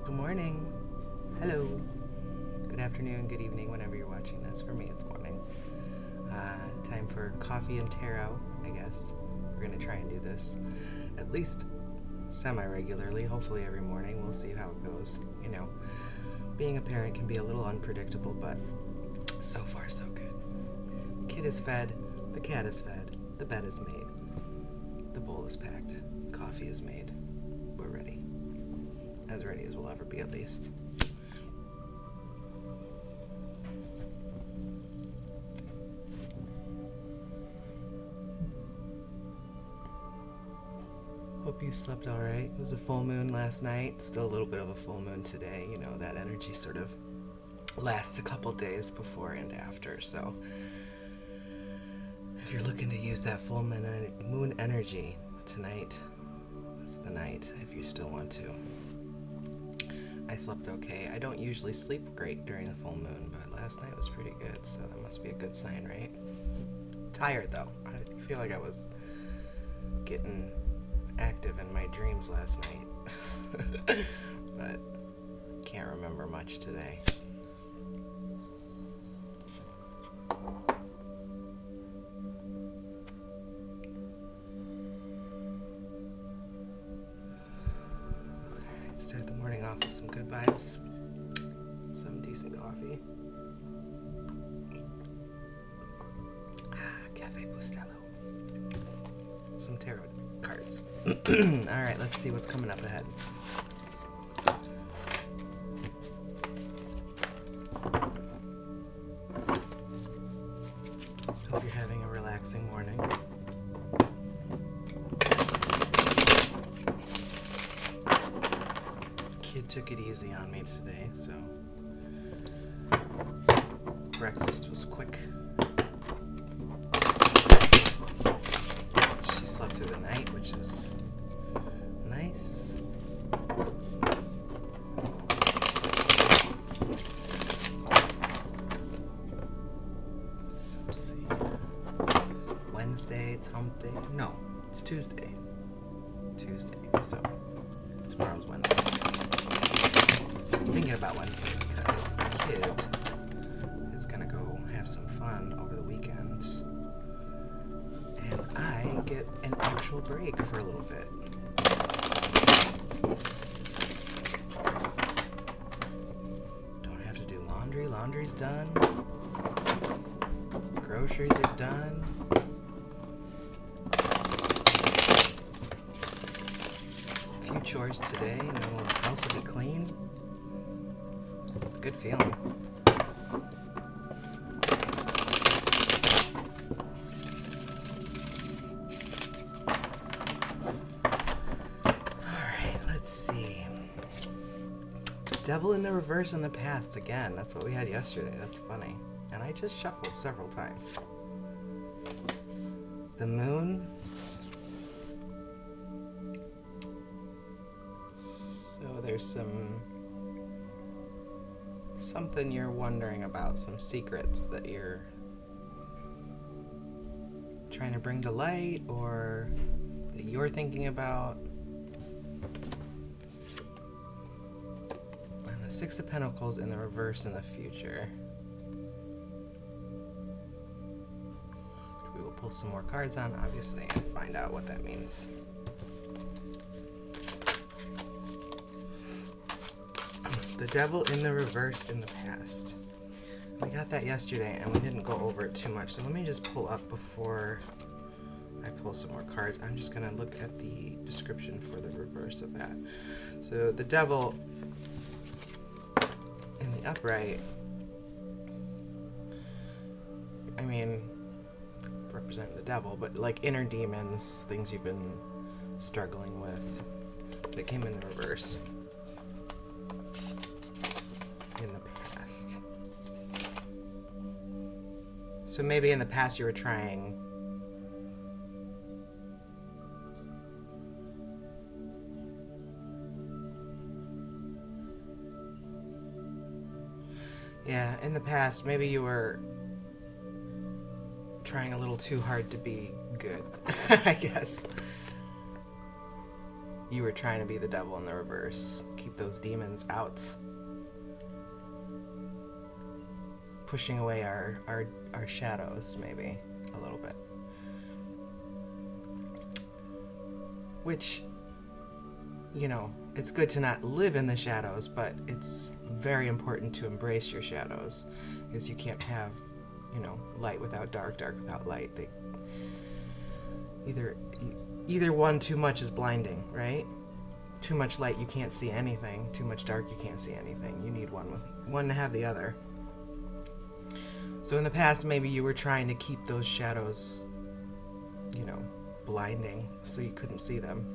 Good morning. Hello. Good afternoon, good evening, whenever you're watching this. For me, it's morning. Time for coffee and tarot, I guess. We're going to try and do this at least semi-regularly, hopefully every morning. We'll see how it goes. You know, being a parent can be a little unpredictable, but so far so good. The kid is fed, the cat is fed, the bed is made, the bowl is packed, coffee is made. We're ready. As ready as we'll ever be, at least. Hope you slept all right. It was a full moon last night. Still a little bit of a full moon today. You know, that energy sort of lasts a couple days before and after. So if you're looking to use that full moon energy tonight, that's the night if you still want to. I slept okay. I don't usually sleep great during the full moon, but last night was pretty good, so that must be a good sign, right? Tired, though. I feel like I was getting active in my dreams last night, but can't remember much today. Start the morning off with some good vibes, some decent coffee. Cafe Bustelo. Some tarot cards. Alright, let's see what's coming up ahead. Hope you're having a relaxing morning. Kid took it easy on me today, so breakfast was quick. She slept through the night, which is nice. So let's see. Wednesday, it's hump day. No, it's Tuesday. So tomorrow's Wednesday. I'm thinking about Wednesday because the kid is gonna go have some fun over the weekend, and I get an actual break for a little bit. Don't have to do laundry. Laundry's done. Groceries are done. A few chores today, and then the house will be clean. Good feeling. Alright, let's see. Devil in the reverse in the past again. That's what we had yesterday. That's funny. And I just shuffled several times. The moon. So there's something you're wondering about, some secrets that you're trying to bring to light or that you're thinking about. And the Six of Pentacles in the reverse in the future. We will pull some more cards on, obviously, and find out what that means. The Devil in the reverse in the past. We got that yesterday and we didn't go over it too much, so let me just pull up before I pull some more cards. I'm just going to look at the description for the reverse of that. So the Devil in the upright, I mean, represent the devil, but like inner demons, things you've been struggling with, that came in the reverse. In the past. So maybe in the past you were trying in the past maybe you were trying a little too hard to be good. I guess you were trying to be the devil in the reverse. Keep those demons out. Pushing away our shadows, maybe, a little bit. Which, you know, it's good to not live in the shadows, but it's very important to embrace your shadows, because you can't have, you know, light without dark, dark without light. They either one, too much is blinding, right? Too much light, you can't see anything. Too much dark, you can't see anything. You need one to have the other. So in the past, maybe you were trying to keep those shadows, you know, blinding, so you couldn't see them.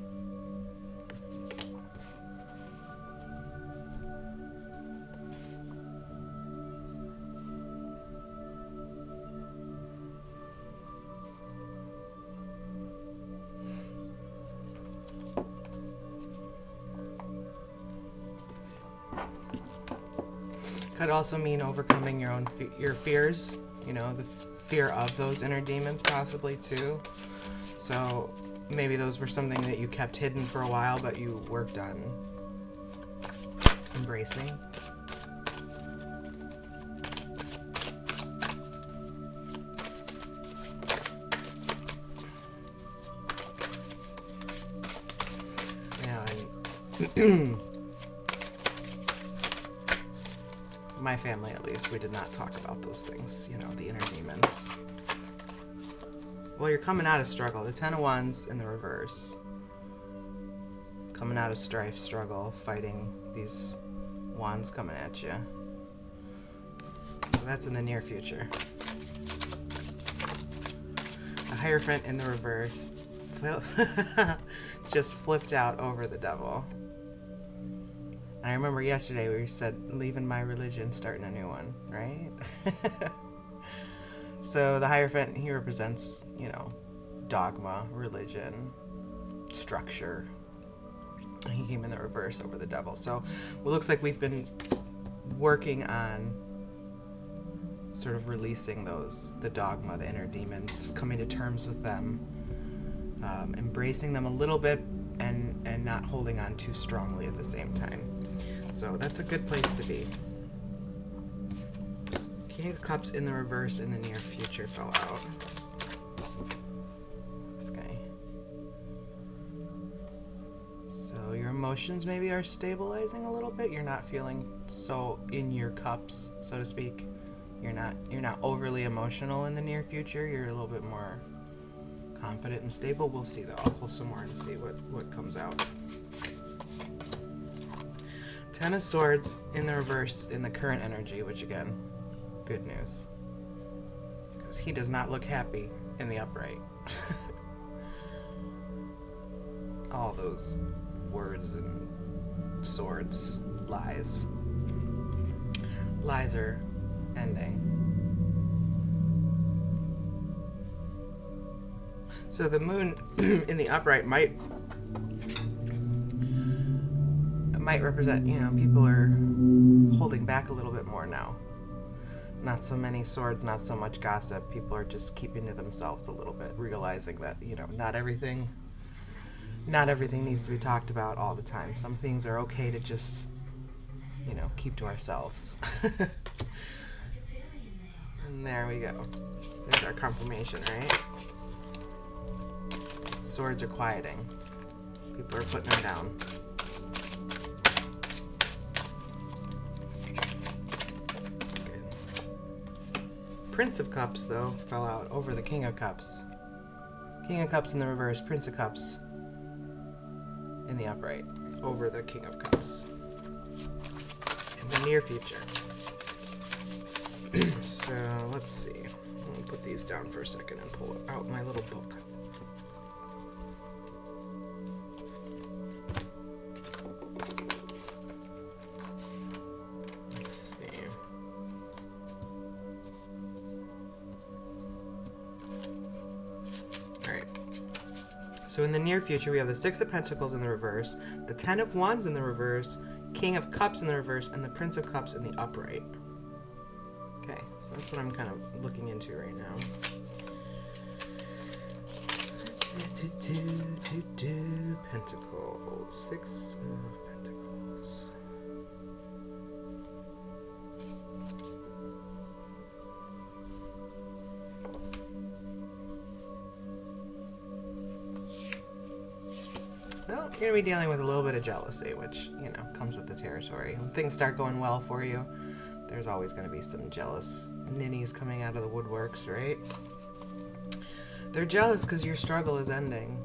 Could also mean overcoming your fears, you know, the fear of those inner demons possibly too. So maybe those were something that you kept hidden for a while, but you worked on embracing. Yeah, and my family, at least, we did not talk about those things, you know, the inner demons. Well, you're coming out of struggle. The Ten of Wands in the reverse. Coming out of strife, struggle, fighting these wands coming at you. So that's in the near future. The Hierophant in the reverse just flipped out over the devil. I remember yesterday we said, leaving my religion, starting a new one, right? So the Hierophant, he represents, you know, dogma, religion, structure. He came in the reverse over the devil. So it looks like we've been working on sort of releasing the dogma, the inner demons, coming to terms with them, embracing them a little bit, and not holding on too strongly at the same time. So that's a good place to be. King of Cups in the reverse in the near future fell out. This guy. So your emotions maybe are stabilizing a little bit. You're not feeling so in your cups, so to speak. You're not overly emotional in the near future. You're a little bit more confident and stable. We'll see though. I'll pull some more and see what comes out. Ten of Swords in the reverse in the current energy, which again, good news. Because he does not look happy in the upright. All those words and swords, lies. Lies are ending. So the moon in the upright might represent, you know, people are holding back a little bit more now. Not so many swords, not so much gossip. People are just keeping to themselves a little bit, realizing that, you know, not everything needs to be talked about all the time. Some things are okay to just, you know, keep to ourselves. And there we go. There's our confirmation, right? Swords are quieting. People are putting them down. Prince of Cups, though, fell out over the King of Cups. King of Cups in the reverse, Prince of Cups in the upright, over the King of Cups. In the near future. So, let's see. Let me put these down for a second and pull out my little book. So in the near future, we have the Six of Pentacles in the reverse, the Ten of Wands in the reverse, King of Cups in the reverse, and the Prince of Cups in the upright. Okay, so that's what I'm kind of looking into right now. Pentacles. 6 of Pentacles. Well, you're going to be dealing with a little bit of jealousy, which, comes with the territory. When things start going well for you, there's always going to be some jealous ninnies coming out of the woodworks, right? They're jealous because your struggle is ending.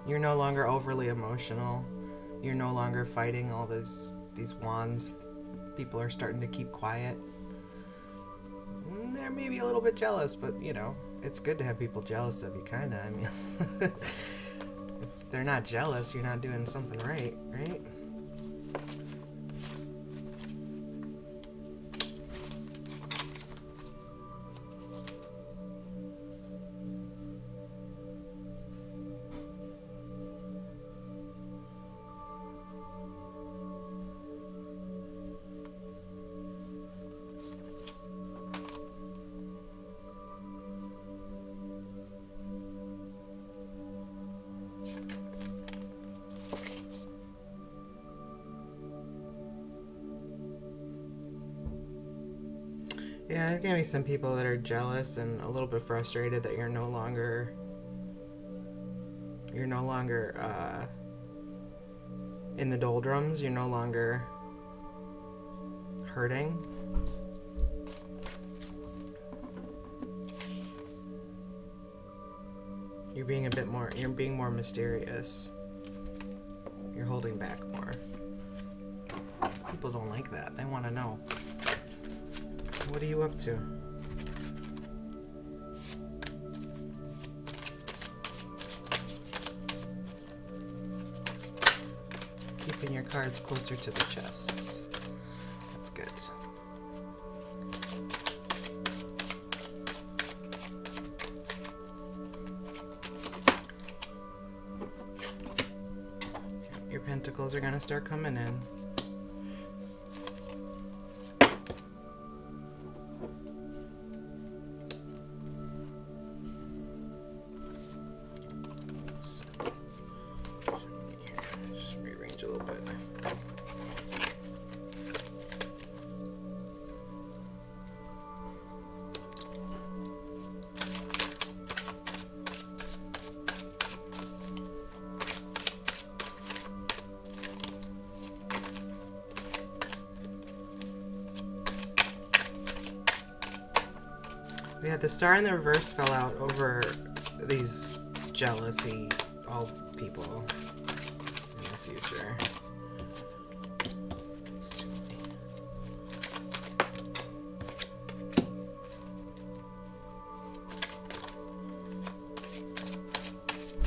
You're no longer overly emotional. You're no longer fighting all these wands. People are starting to keep quiet. They're maybe a little bit jealous, but, it's good to have people jealous of you, kind of. I mean, if they're not jealous, you're not doing something right, right? Yeah, there's gonna be some people that are jealous and a little bit frustrated that you're no longer in the doldrums. You're no longer hurting. You're being more mysterious. You're holding back more. People don't like that. They want to know. What are you up to? Keeping your cards closer to the chests. That's good. Your pentacles are going to start coming in. Yeah, the star in the reverse fell out over these jealousy all people in the future.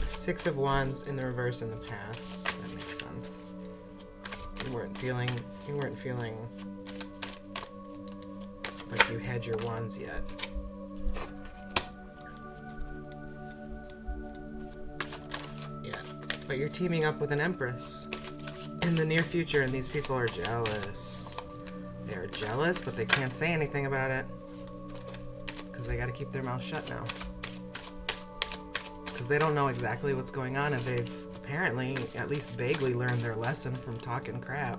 6 of Wands in the reverse in the past. That makes sense. You weren't feeling like you had your wands yet. But you're teaming up with an Empress in the near future, and these people are jealous. They're jealous, but they can't say anything about it because they got to keep their mouth shut now. Because they don't know exactly what's going on, and they've apparently, at least vaguely, learned their lesson from talking crap.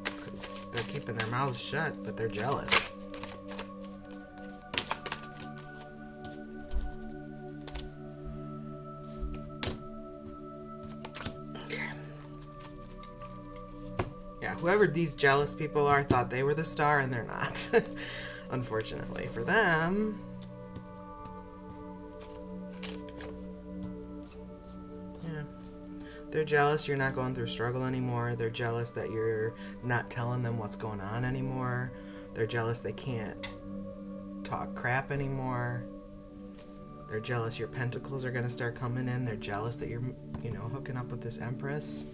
Because they're keeping their mouths shut, but they're jealous. Whoever these jealous people are thought they were the star, and they're not. Unfortunately for them. Yeah. They're jealous you're not going through struggle anymore. They're jealous that you're not telling them what's going on anymore. They're jealous they can't talk crap anymore. They're jealous your pentacles are going to start coming in. They're jealous that you're, hooking up with this Empress.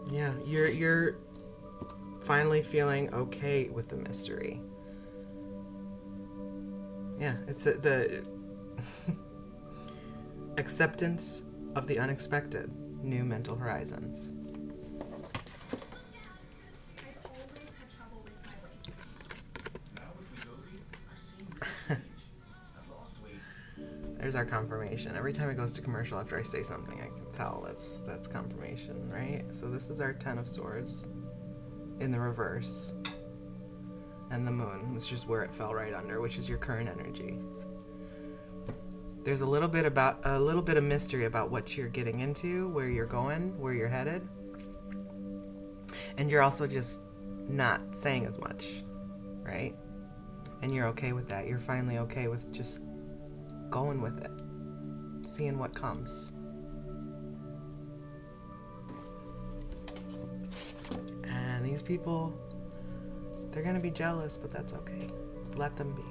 Yeah, you're finally feeling okay with the mystery. Yeah, it's the acceptance of the unexpected. New mental horizons. There's our confirmation. Every time it goes to commercial after I say something, I can tell that's confirmation, right? So this is our Ten of Swords in the reverse. And the moon, it's just where it fell right under, which is your current energy. There's a little bit of mystery about what you're getting into, where you're going, where you're headed. And you're also just not saying as much, right? And you're okay with that. You're finally okay with just going with it, seeing what comes. And these people, they're gonna be jealous, but that's okay. Let them be.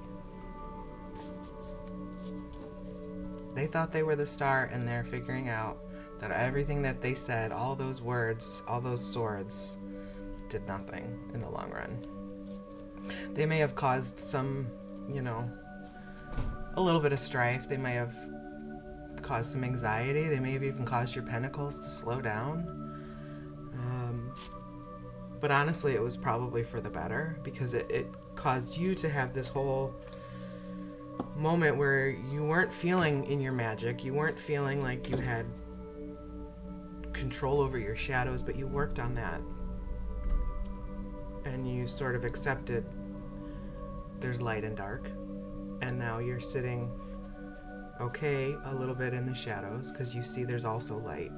They thought they were the star, and they're figuring out that everything that they said, all those words, all those swords, did nothing in the long run. They may have caused some, a little bit of strife. They may have caused some anxiety. They may have even caused your pentacles to slow down. But honestly, it was probably for the better, because it caused you to have this whole moment where you weren't feeling in your magic. You weren't feeling like you had control over your shadows, but you worked on that. And you sort of accepted there's light and dark. And now you're sitting okay a little bit in the shadows, because you see there's also light.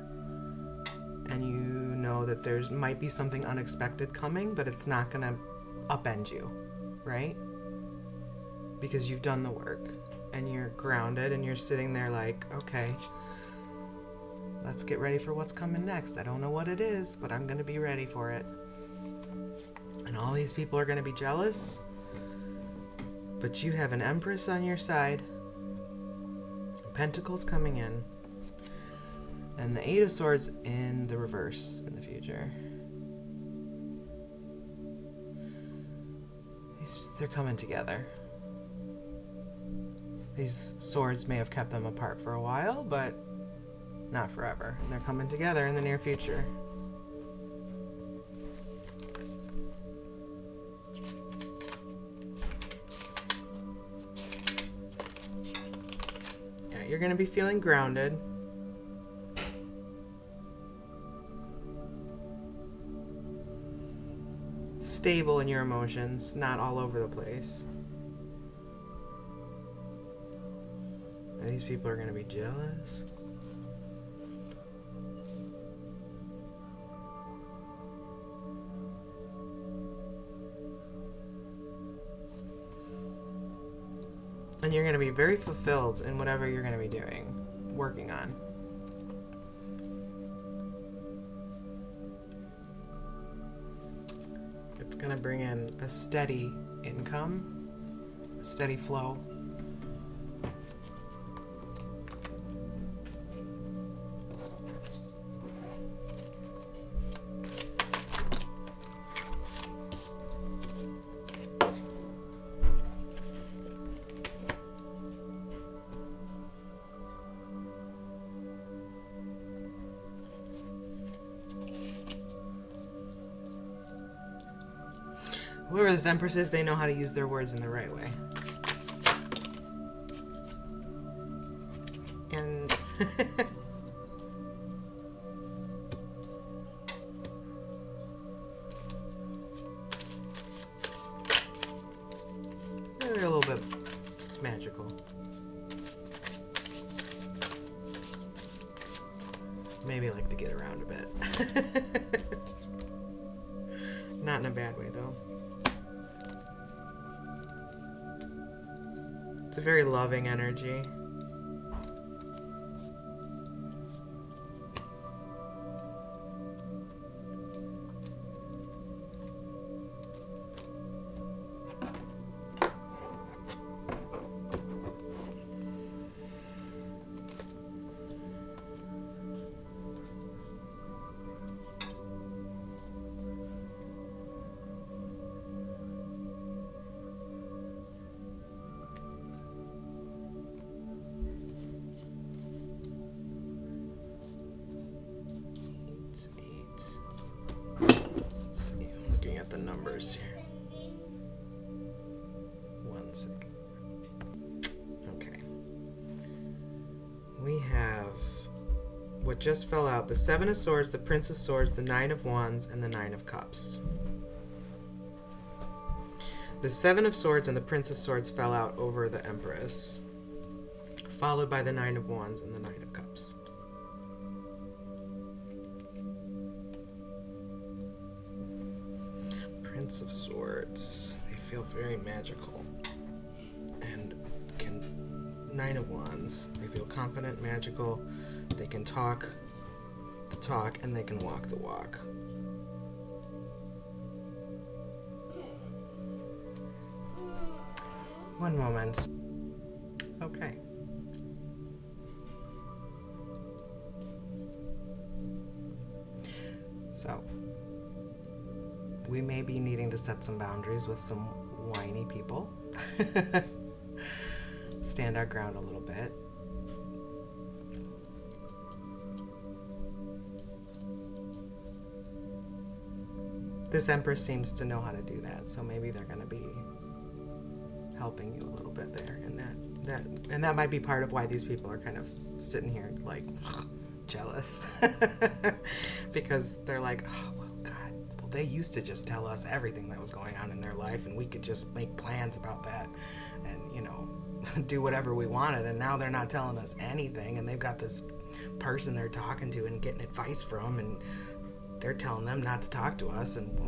And you know that there might be something unexpected coming, but it's not going to upend you, right? Because you've done the work and you're grounded and you're sitting there like, okay, let's get ready for what's coming next. I don't know what it is, but I'm going to be ready for it. And all these people are going to be jealous, but you have an Empress on your side, Pentacles coming in, and the Eight of Swords in the reverse in the future. They're coming together. These swords may have kept them apart for a while, but not forever. And they're coming together in the near future. Yeah, you're going to be feeling grounded. Stable in your emotions, not all over the place. And these people are going to be jealous. And you're going to be very fulfilled in whatever you're going to be doing, working on. It's going to bring in a steady income, a steady flow. Whoever this Empress is, they know how to use their words in the right way. And they're a little bit magical. Maybe like to get around a bit. Not in a bad way, though. It's a very loving energy. what just fell out: the Seven of Swords, the Prince of Swords, the Nine of Wands, and the Nine of Cups. The Seven of Swords and the Prince of Swords fell out over the Empress, followed by the Nine of Wands and the Nine of Cups. Prince of Swords. They feel very magical. And Nine of Wands. They feel confident, magical. They can talk the talk, and they can walk the walk. One moment. Okay. So, we may be needing to set some boundaries with some whiny people. Stand our ground a little bit. This Empress seems to know how to do that, so maybe they're going to be helping you a little bit there, and that might be part of why these people are kind of sitting here like jealous because they're like, oh well, God, well, they used to just tell us everything that was going on in their life, and we could just make plans about that and do whatever we wanted, and now they're not telling us anything, and they've got this person they're talking to and getting advice from, and they're telling them not to talk to us, and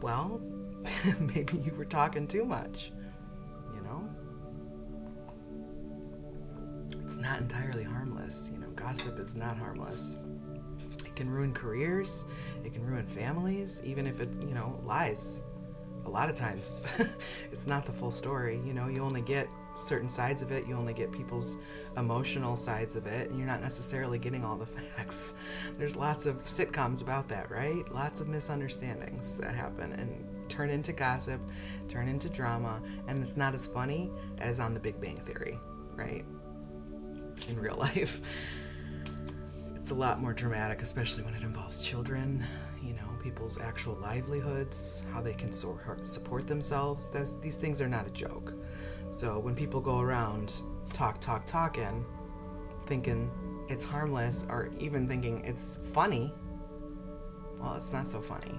well, maybe you were talking too much. It's not entirely harmless. Gossip is not harmless. It can ruin careers. It can ruin families, even if it, lies. A lot of times, it's not the full story. You only get certain sides of it. You only get people's emotional sides of it, and you're not necessarily getting all the facts. There's lots of sitcoms about that, right? Lots of misunderstandings that happen and turn into gossip, turn into drama, and it's not as funny as on The Big Bang Theory, right? In real life. It's a lot more dramatic, especially when it involves children, people's actual livelihoods, how they can support themselves. These things are not a joke. So when people go around talking, thinking it's harmless, or even thinking it's funny, well, it's not so funny.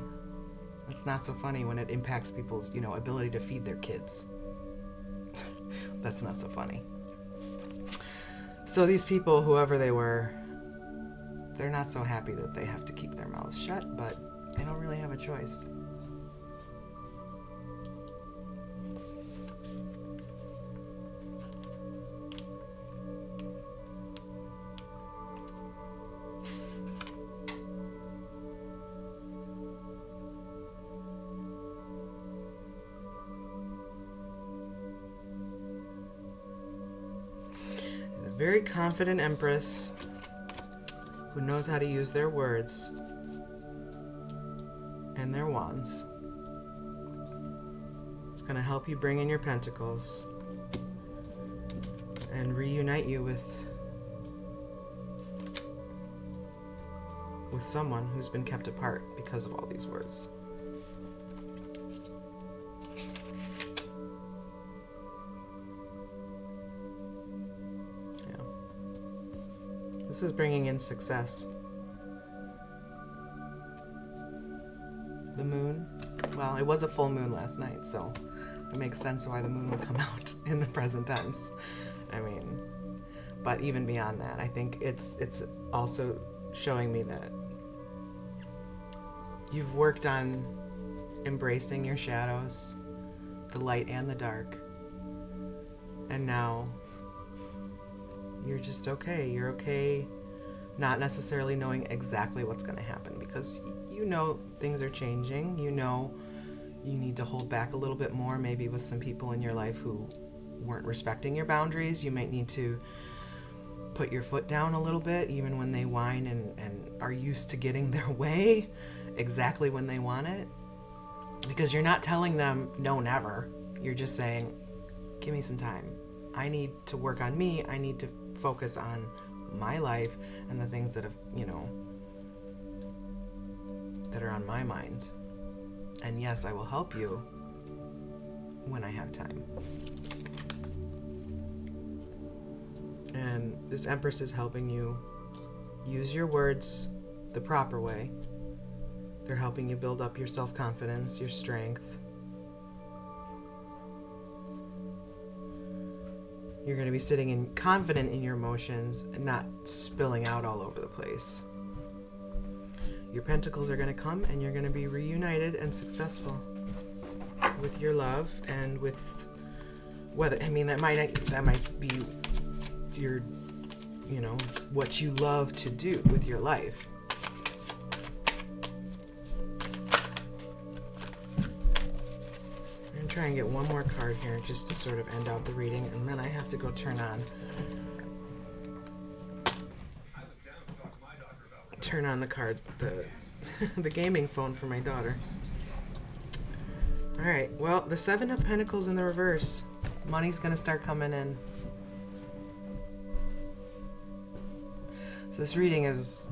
It's not so funny when it impacts people's, ability to feed their kids. That's not so funny. So these people, whoever they were, they're not so happy that they have to keep their mouths shut, but they don't really have a choice. A very confident Empress who knows how to use their words and their wands. It's going to help you bring in your pentacles and reunite you with someone who's been kept apart because of all these words. Yeah. This is bringing in success. The moon, well, it was a full moon last night, so it makes sense why the moon would come out in the present tense. But even beyond that, I think it's also showing me that you've worked on embracing your shadows, the light and the dark, and now you're just okay. You're okay not necessarily knowing exactly what's going to happen, because things are changing. You need to hold back a little bit more, maybe with some people in your life who weren't respecting your boundaries. You might need to put your foot down a little bit, even when they whine and are used to getting their way exactly when they want it, because you're not telling them no, never. You're just saying, give me some time. I need to work on me. I need to focus on my life and the things that have, that are on my mind. And yes, I will help you when I have time. And this Empress is helping you Use your words the proper way. They're helping you build up your self-confidence, your strength. You're going to be sitting confident in your emotions and not spilling out all over the place. Your pentacles are going to come and you're going to be reunited and successful with your love and with that might be your, what you love to do with your life. I'm going to try and get one more card here just to sort of end out the reading, and then I have to go turn on the card, the gaming phone for my daughter. All right, well, the Seven of Pentacles in the reverse. Money's going to start coming in. So this reading is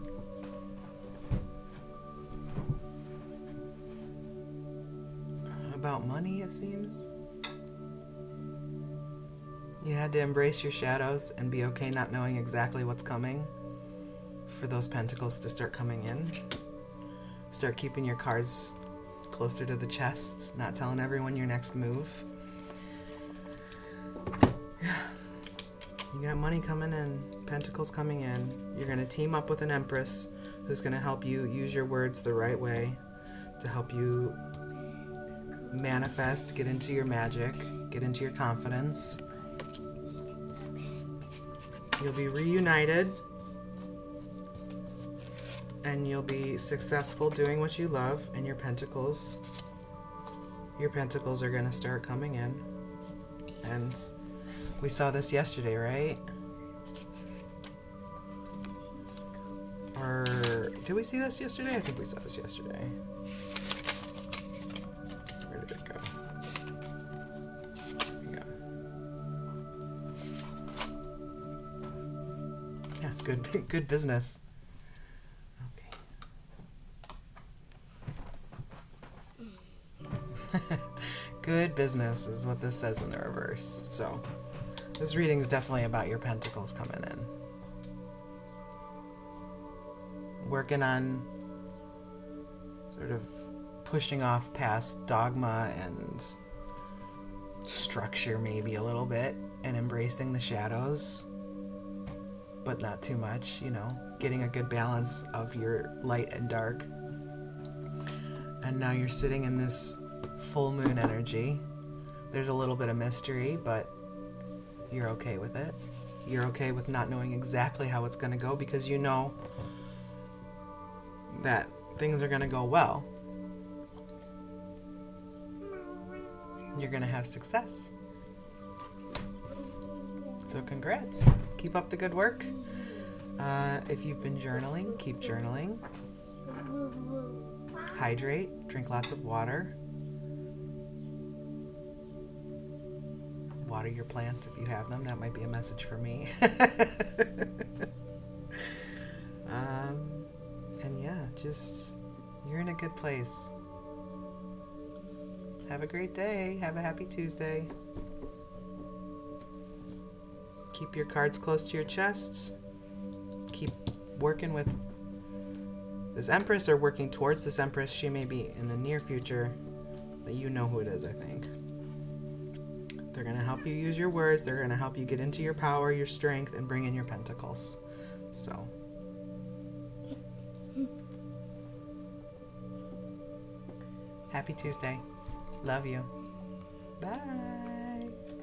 about money, it seems. You had to embrace your shadows and be okay not knowing exactly what's coming for those pentacles to start coming in. Start keeping your cards closer to the chest, not telling everyone your next move. You got money coming in, pentacles coming in. You're going to team up with an Empress who's going to help you use your words the right way to help you manifest, get into your magic, get into your confidence. You'll be reunited and you'll be successful doing what you love, and your pentacles are going to start coming in. And we saw this yesterday, right? Or did we see this yesterday? I think we saw this yesterday. Where did it go? There you go. Yeah, good business. Okay. Good business is what this says in the reverse. So this reading is definitely about your pentacles coming in. Working on sort of pushing off past dogma and structure maybe a little bit and embracing the shadows, but not too much, getting a good balance of your light and dark. And now you're sitting in this full moon energy. There's a little bit of mystery, but you're okay with it. You're okay with not knowing exactly how it's going to go because you know that things are going to go well. You're going to have success. So congrats. Keep up the good work. If you've been journaling, keep journaling. Hydrate. Drink lots of water. Water your plants if you have them. That might be a message for me. And yeah, just, you're in a good place. Have a great day. Have a happy Tuesday. Keep your cards close to your chest. Keep working with this Empress, or working towards this Empress. She may be in the near future, but you know who it is, I think. They're going to help you use your words. They're going to help you get into your power, your strength, and bring in your pentacles. So, happy Tuesday. Love you. Bye.